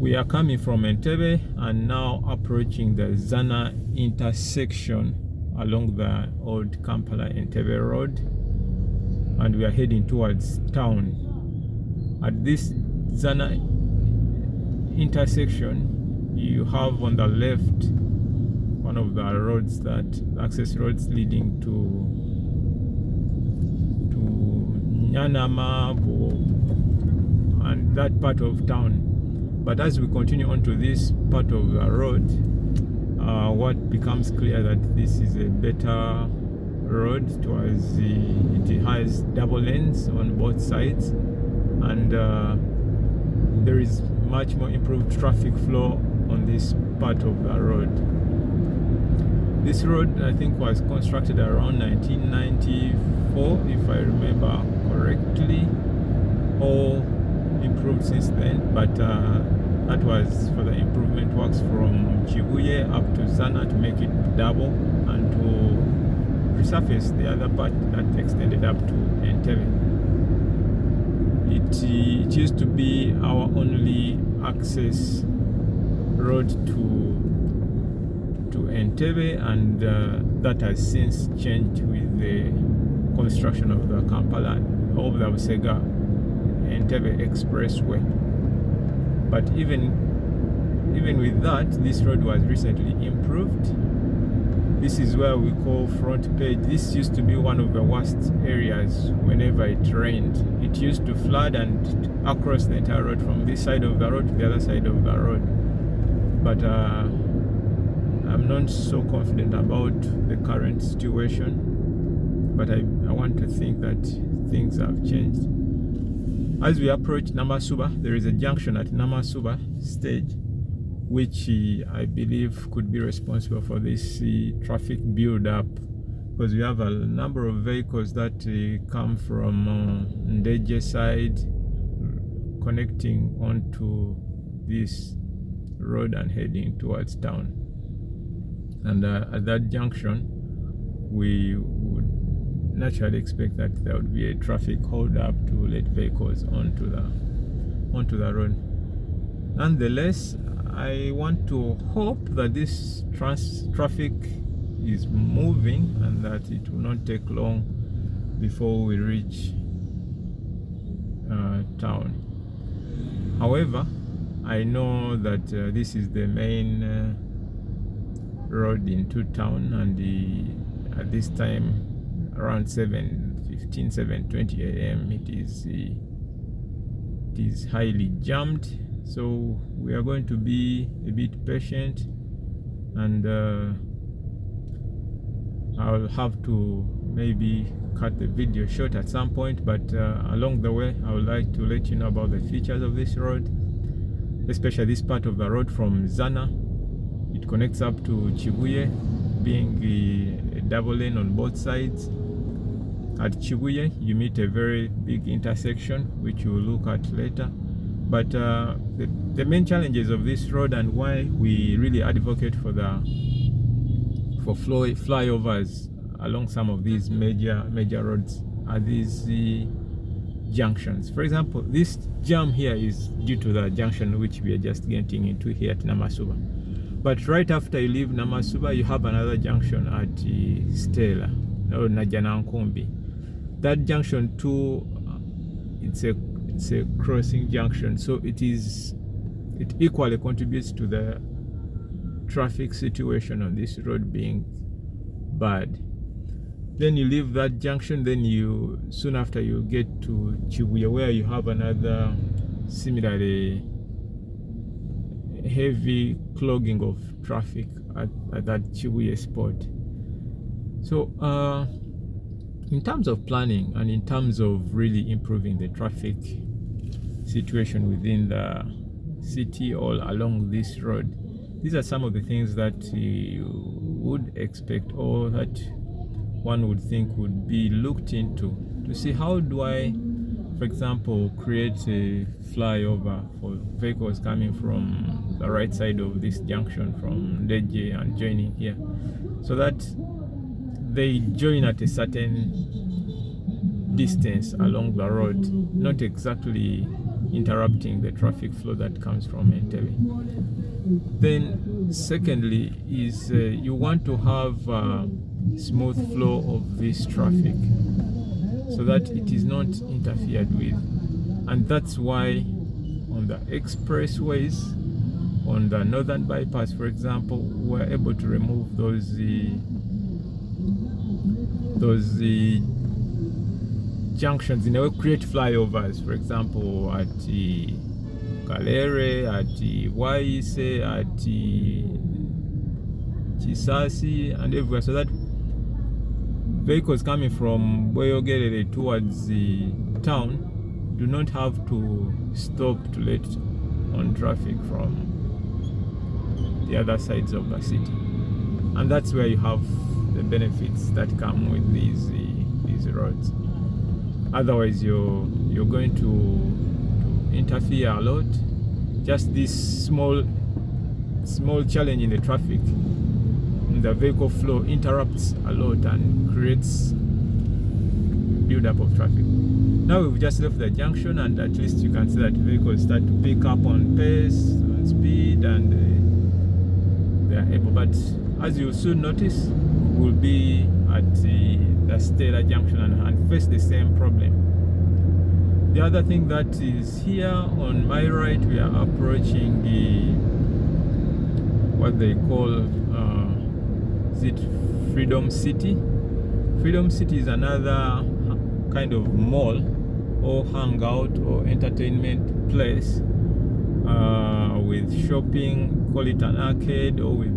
We are coming from Entebbe and now approaching the Zana intersection along the old Kampala Entebbe road, and we are heading towards town. At this Zana intersection, you have on the left one of the roads, that access roads leading to Nyanama and that part of town. But as we continue on to this part of the road, what becomes clear that this is a better road towards it has double lanes on both sides, and there is much more improved traffic flow on this part of the road. This road, I think, was constructed around 1994, if I remember correctly, or improved since then, but that was for the improvement works from Chuya up to Zana to make it double, and to resurface the other part that extended up to Entebbe. It used to be our only access road to Entebbe, and that has since changed with the construction of the Kampala of the Busega Entebbe Expressway. But even with that, this road was recently improved. This is where we call front page. This used to be one of the worst areas whenever it rained. It used to flood and across the entire road from this side of the road to the other side of the road. But I'm not so confident about the current situation, but I want to think that things have changed. As we approach Namasuba, there is a junction at Namasuba stage, which I believe could be responsible for this traffic build-up, because we have a number of vehicles that come from Ndeje side, connecting onto this road and heading towards town. And at that junction, we would naturally expect that there would be a traffic hold up to let vehicles onto the road. Nonetheless, I want to hope that this traffic is moving and that it will not take long before we reach town. However, I know that this is the main road into town, and at this time, around 7:15, 7:20 a.m., it is highly jammed. So we are going to be a bit patient, and I'll have to maybe cut the video short at some point, but along the way I would like to let you know about the features of this road, especially this part of the road from Zana. It connects up to Chuya, being a double lane on both sides. At Chuya, you meet a very big intersection, which we'll look at later. But the main challenges of this road, and why we really advocate for flyovers along some of these major roads, are these junctions. For example, this jam here is due to the junction which we are just getting into here at Namasuba. But right after you leave Namasuba, you have another junction at Stella or Najjanankumbi. That junction too, it's a crossing junction, so it equally contributes to the traffic situation on this road being bad. Then you leave that junction, then soon after you get to Chuya, where you have another similarly heavy clogging of traffic at that Chuya spot. So in terms of planning and in terms of really improving the traffic situation within the city all along this road, these are some of the things that you would expect, or that one would think would be looked into, to see how do I, for example, create a flyover for vehicles coming from the right side of this junction from Ndeje and joining here, so that they join at a certain distance along the road, not exactly interrupting the traffic flow that comes from Entebbe. Then secondly is you want to have a smooth flow of this traffic so that it is not interfered with. And that's why on the expressways, on the northern bypass, for example, we're able to remove those junctions, in a way, create flyovers, for example, at Kalere, at Waise, at Chisasi, and everywhere, so that vehicles coming from Boyogerere towards the town do not have to stop to let on traffic from the other sides of the city. And that's where you have the benefits that come with these roads. Otherwise you're going to interfere a lot. Just this small challenge in the traffic, the vehicle flow interrupts a lot and creates build up of traffic. Now we've just left the junction, and at least you can see that vehicles start to pick up on pace, on speed, and they are able. But as you soon notice, we'll be at the Stella Junction and face the same problem. The other thing that is here on my right, we are approaching what they call is it Freedom City? Freedom City is another kind of mall or hangout or entertainment place with shopping, call it an arcade, or with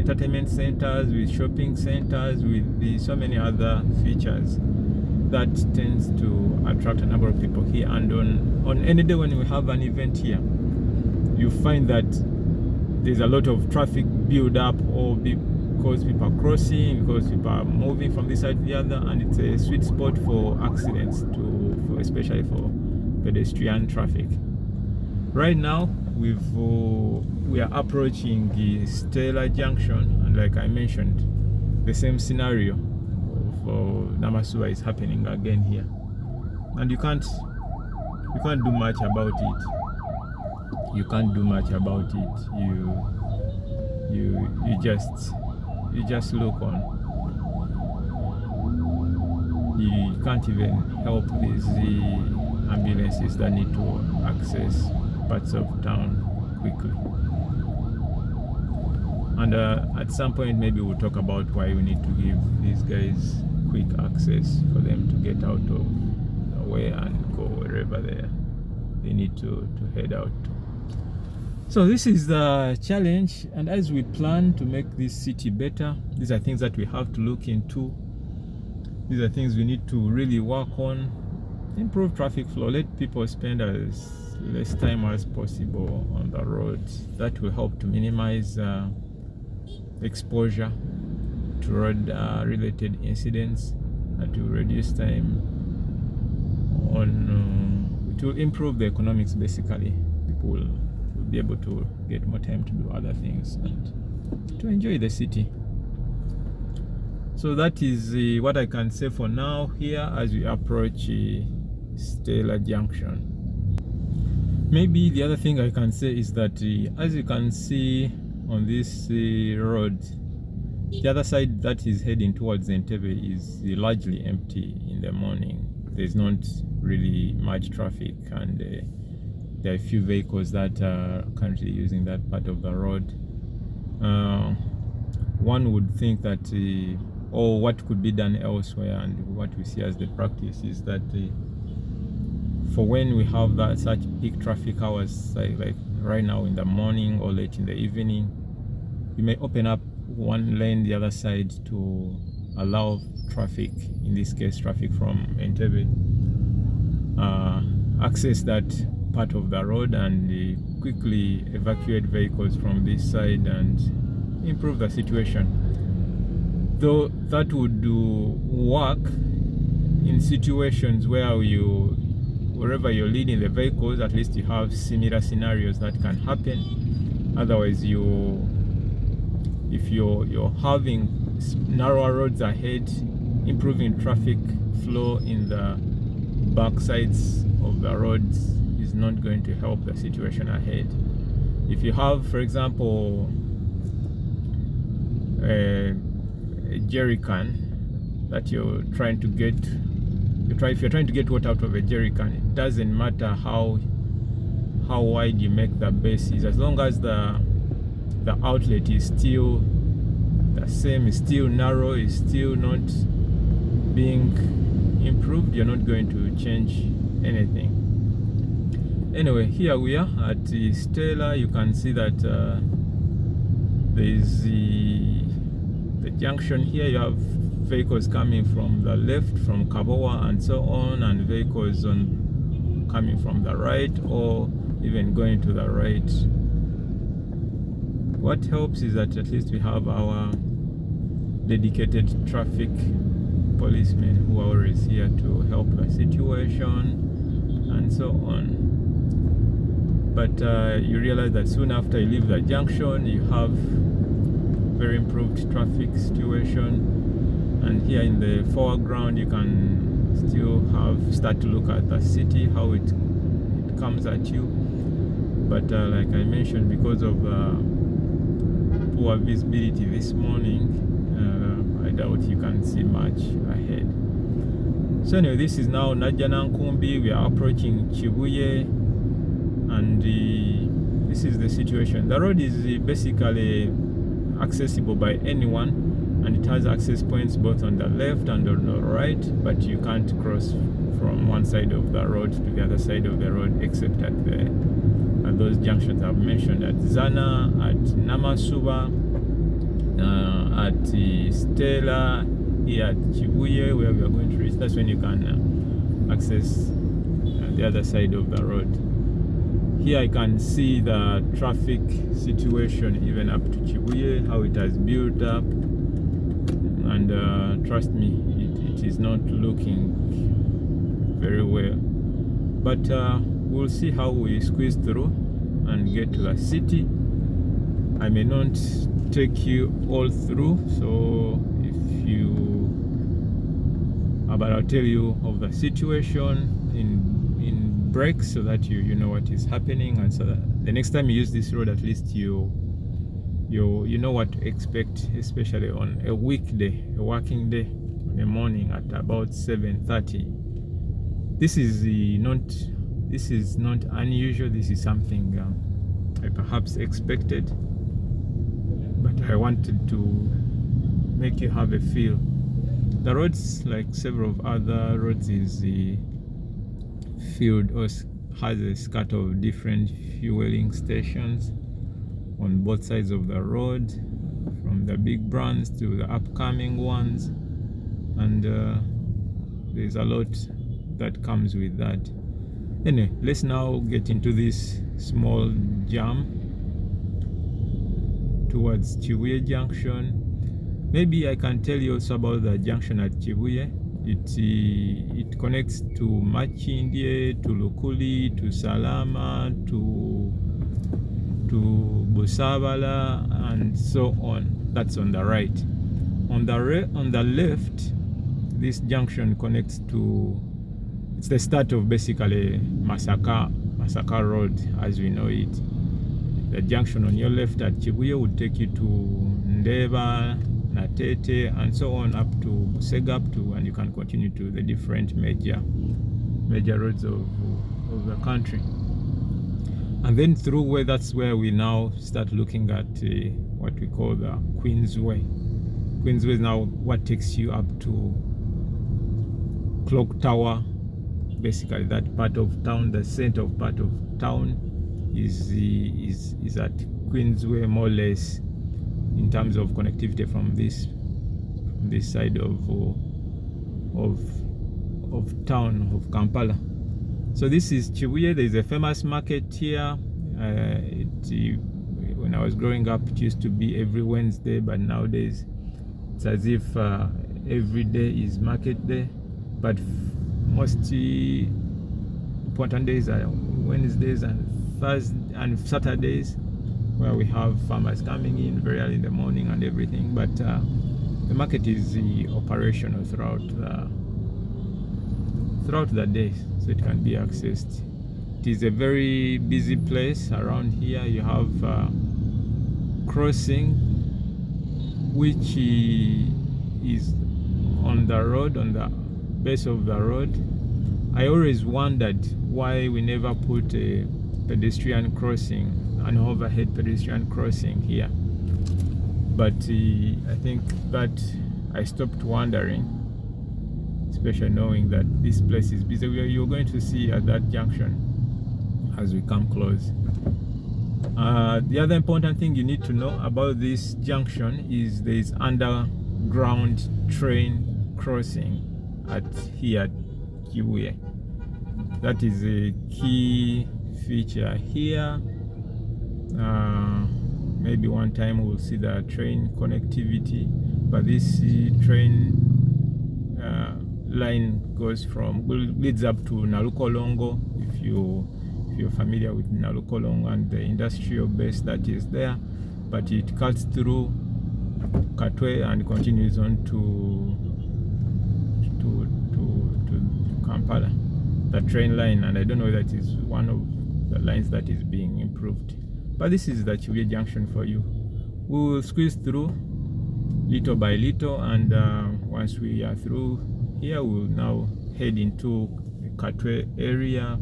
entertainment centers, with shopping centers, with so many other features that tends to attract a number of people here. And on any day when we have an event here, you find that there's a lot of traffic build up, or because people are crossing, because people are moving from this side to the other, and it's a sweet spot for accidents, especially for pedestrian traffic. Right now we are approaching the Stella Junction, and like I mentioned, the same scenario of Namasua is happening again here, and you can't do much about it. You can't do much about it. You just look on. You can't even help these ambulances that need to access parts of town quickly. And at some point maybe we'll talk about why we need to give these guys quick access for them to get out of the way and go wherever they need to head out to. So this is the challenge, and as we plan to make this city better, these are things that we have to look into. These are things we need to really work on. Improve traffic flow, let people spend as less time as possible on the roads. That will help to minimize exposure to road related incidents, and to reduce time on to improve the economics. Basically, people will be able to get more time to do other things and to enjoy the city. So that is what I can say for now here as we approach Stella Junction. Maybe the other thing I can say is that as you can see on this road, the other side that is heading towards Entebbe is largely empty in the morning. There's not really much traffic, and there are a few vehicles that are currently using that part of the road. One would think that or what could be done elsewhere, and what we see as the practice is that for when we have that such peak traffic hours, like right now in the morning or late in the evening, you may open up one lane the other side to allow traffic, in this case traffic from Entebbe, access that part of the road and quickly evacuate vehicles from this side and improve the situation. Though that would work in situations where wherever you're leading the vehicles, at least you have similar scenarios that can happen. Otherwise, if you're having narrower roads ahead, improving traffic flow in the back sides of the roads is is not going to help the situation ahead. If you have, for example, a jerry can that you're trying to get, if you're trying to get water out of a jerry can, it doesn't matter how wide you make the bases, as long as the outlet is still the same, is still narrow, is still not being improved, you're not going to change anything. Anyway, here we are at the Stella. You can see that there is the junction here. You have vehicles coming from the left, from Kabowa and so on, and vehicles coming from the right, or even going to the right. What helps is that at least we have our dedicated traffic policemen who are always here to help the situation and so on. But you realize that soon after you leave the junction, you have very improved traffic situation. And here in the foreground, you can still start to look at the city, how it comes at you. But like I mentioned, because of poor visibility this morning, I doubt you can see much ahead. So anyway, this is now Najjanankumbi. We are approaching Chuya, and this is the situation. The road is basically accessible by anyone, and it has access points both on the left and on the right, but you can't cross from one side of the road to the other side of the road except at those junctions I've mentioned, at Zana, at Namasuba, at Stella, here at Chuya, where we are going to reach. That's when you can access the other side of the road. Here I can see the traffic situation even up to Chuya, how it has built up, and trust me, it is not looking very well. But we'll see how we squeeze through and get to the city. I may not take you all through, so but I'll tell you of the situation in breaks, so that you know what is happening, and so that the next time you use this road, at least you know what to expect, especially on a weekday, a working day, in the morning at about 7:30. This is not unusual. This is something I perhaps expected, but I wanted to make you have a feel. The roads, like several of other roads, is filled or has a scatter of different fueling stations on both sides of the road, from the big brands to the upcoming ones, and there's a lot that comes with that. Anyway, let's now get into this small jam towards Chuya Junction. Maybe I can tell you also about the junction at Chuya. It connects to Machindye, to Lukuli, to Salama, to Busabala, and so on. That's on the right. On the left, this junction connects to, it's the start of basically Masaka Road as we know it. The junction on your left at Chuya would take you to Ndeba, Natete, and so on up to Segap, and you can continue to the different major roads of the country. And then through where, that's where we now start looking at what we call the Queensway. Queensway is now what takes you up to Clock Tower. Basically that part of town, the center of part of town is at Queensway, more or less, in terms of connectivity from this side of town of Kampala. So this is Chuya. There is a famous market here. When I was growing up, it used to be every Wednesday, but nowadays it's as if every day is market day. But most important days are Wednesdays and Thursdays and Saturdays, where we have farmers coming in very early in the morning and everything. But the market is operational throughout the day, so it can be accessed It is a very busy place around here. You have crossing, which is on the road, on the base of the road. I always wondered why we never put a pedestrian crossing, an overhead pedestrian crossing here. But I think that I stopped wondering, especially knowing that this place is busy. You're going to see at that junction as we come close. The other important thing you need to know about this junction is there is underground train crossing at here at Chuya. That is a key feature here. Maybe one time we'll see the train connectivity, but this train line leads up to Nalukolongo. If you're familiar with Nalukolongo and the industrial base that is there, but it cuts through Katwe and continues on to Kampala, the train line. And I don't know if that is one of the lines that is being improved, but this is the Chuya junction for you. We will squeeze through little by little, and once we are through here, we will now head into the Katwe area,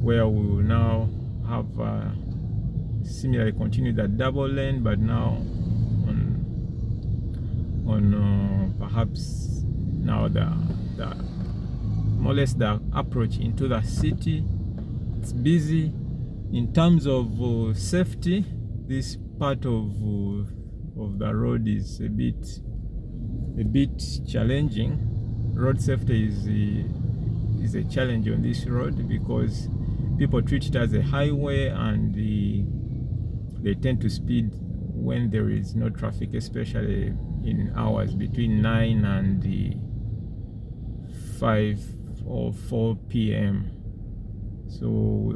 where we will now have similarly continue that double lane, but now on perhaps now the more or less the approach into the city. It's busy. In terms of safety, this part of the road is a bit challenging. Road safety is a challenge on this road because people treat it as a highway, and they tend to speed when there is no traffic, especially in hours between 9 and 5 or 4 p.m. So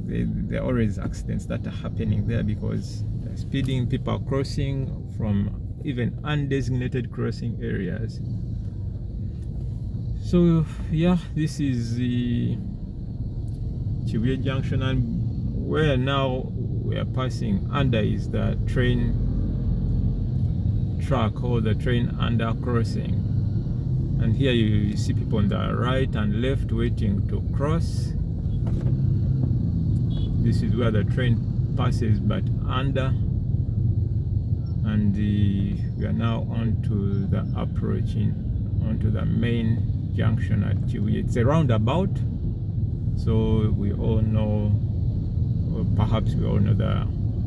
there are always accidents that are happening there because they're speeding, people are crossing from even undesignated crossing areas. So yeah, this is the Chuya junction, and where now we are passing under is the train track or the train under crossing. And here you see people on the right and left waiting to cross. This is where the train passes, but under. And we are now onto the approaching onto the main junction at Chuya. It's a roundabout, so we all know, or perhaps we all know the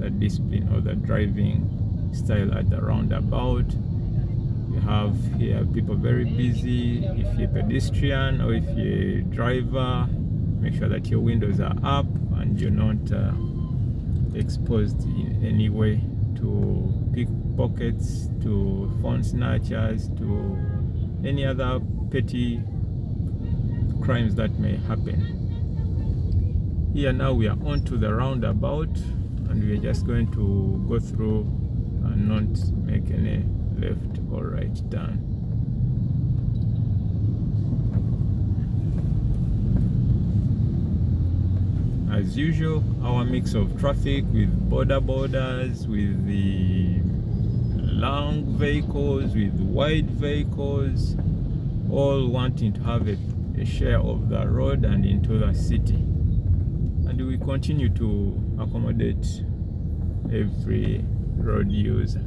discipline or the driving style at the roundabout. You have here people very busy. If you're a pedestrian or if you're a driver, make sure that your windows are up and you're not exposed in any way to pickpockets, to phone snatchers, to any other petty crimes that may happen. Here now we are onto the roundabout, and we are just going to go through and not make any left or right turn. As usual, our mix of traffic with borders, with the long vehicles, with wide vehicles, all wanting to have a share of the road and into the city. And we continue to accommodate every road user.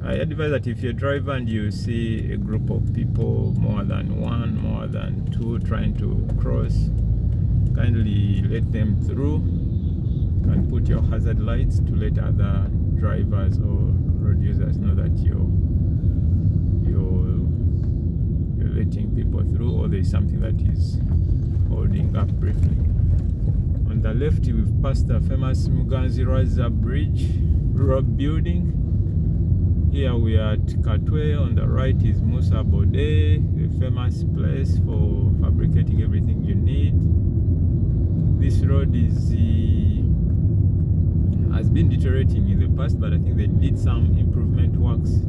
I advise that if you're a driver and you see a group of people, more than one, more than two, trying to cross, kindly let them through and put your hazard lights to let other drivers or road users know that you're letting people through, or there's something that is holding up briefly. On the left, we've passed the famous Muganzi Raza Bridge road building. Here we are at Katwe. On the right is Musa Bode, a famous place for fabricating everything you need. This road has been deteriorating in the past, but I think they did some improvement works,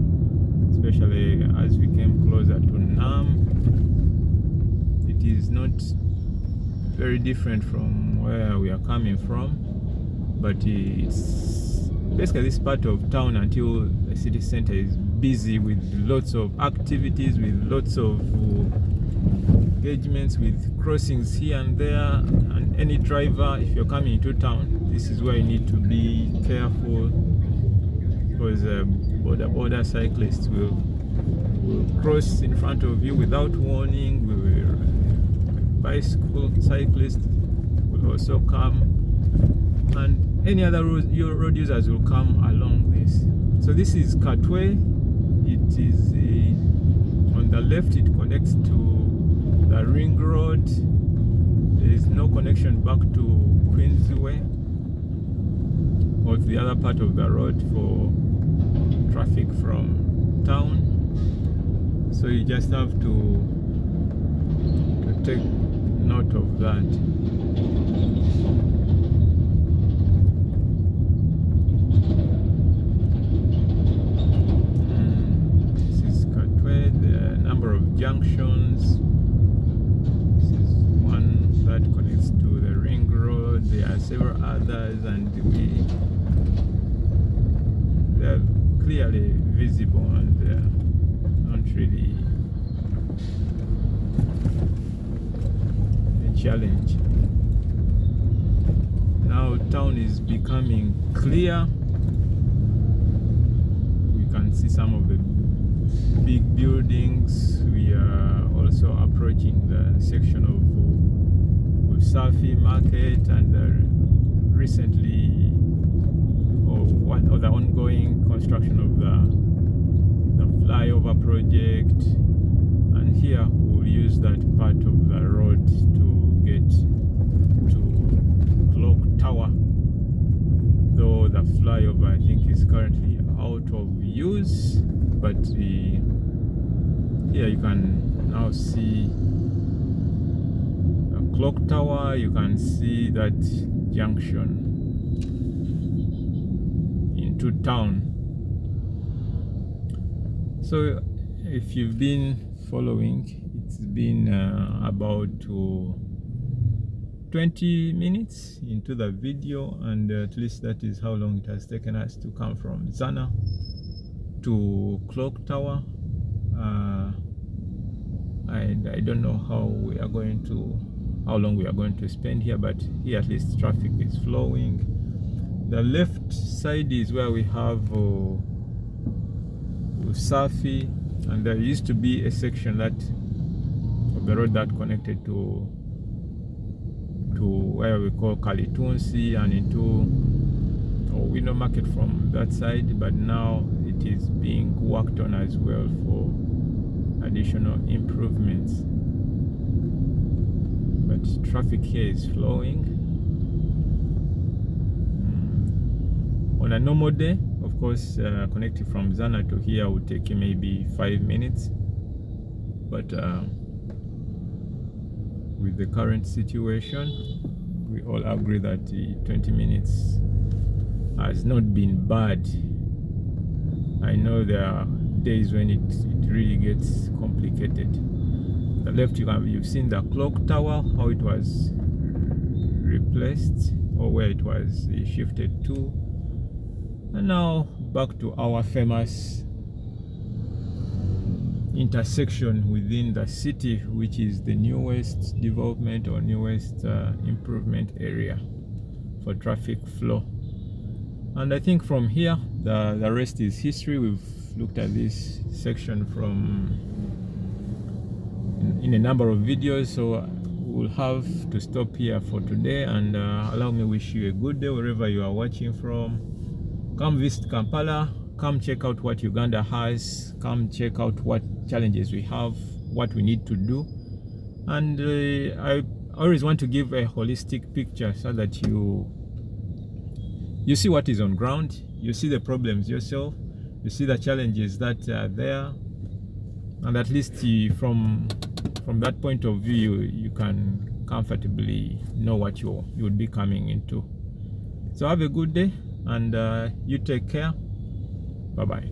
especially as we came closer to Nam. it is not very different from where we are coming from, but it's basically this part of town until the city center is busy with lots of activities, with lots of engagements, with crossings here and there. And any driver, if you're coming into town, this is where you need to be careful, because border cyclists will cross in front of you without warning. Bicycle cyclists will also come, and any other road users will come along this. So this is Katwe. It is on the left. It connects to the ring road. There is no connection back to Queensway or the other part of the road for traffic from town. So you just have to take note of that. This is Katwe, the number of junctions. This is one that connects to the ring road. There are several others, and they're clearly visible, and they're not really challenge. Now town is becoming clear. We can see some of the big buildings. We are also approaching the section of Usafi Market, and recently, or the ongoing construction of the flyover project. And here we'll use that part of the road to get to Clock Tower, though the flyover I think is currently out of use. But here you can now see the Clock Tower. You can see that junction into town. So if you've been following, it's been about 20 minutes into the video, and at least that is how long it has taken us to come from Zana to Clock Tower. And I don't know how long we are going to spend here, but here at least traffic is flowing. The left side is where we have Usafi, and there used to be a section of the road that connected to where we call Kalitunsi and into Window Market from that side, but now it is being worked on as well for additional improvements. But traffic here is flowing. On a normal day, of course, connecting from Zana to here would take you maybe 5 minutes, but with the current situation, we all agree that 20 minutes has not been bad. I know there are days when it really gets complicated. On the left, you've seen the Clock Tower, how it was replaced or where it was shifted to. And now back to our famous intersection within the city, which is the newest development or newest improvement area for traffic flow. And I think from here the rest is history. We've looked at this section in a number of videos, so we'll have to stop here for today. And allow me to wish you a good day wherever you are watching from. Come visit Kampala. Come check out what Uganda has. Come check out what challenges we have, what we need to do. And I always want to give a holistic picture so that you see what is on ground, you see the problems yourself, you see the challenges that are there, and at least from that point of view you can comfortably know what you would be coming into. So have a good day, and you take care. Bye bye.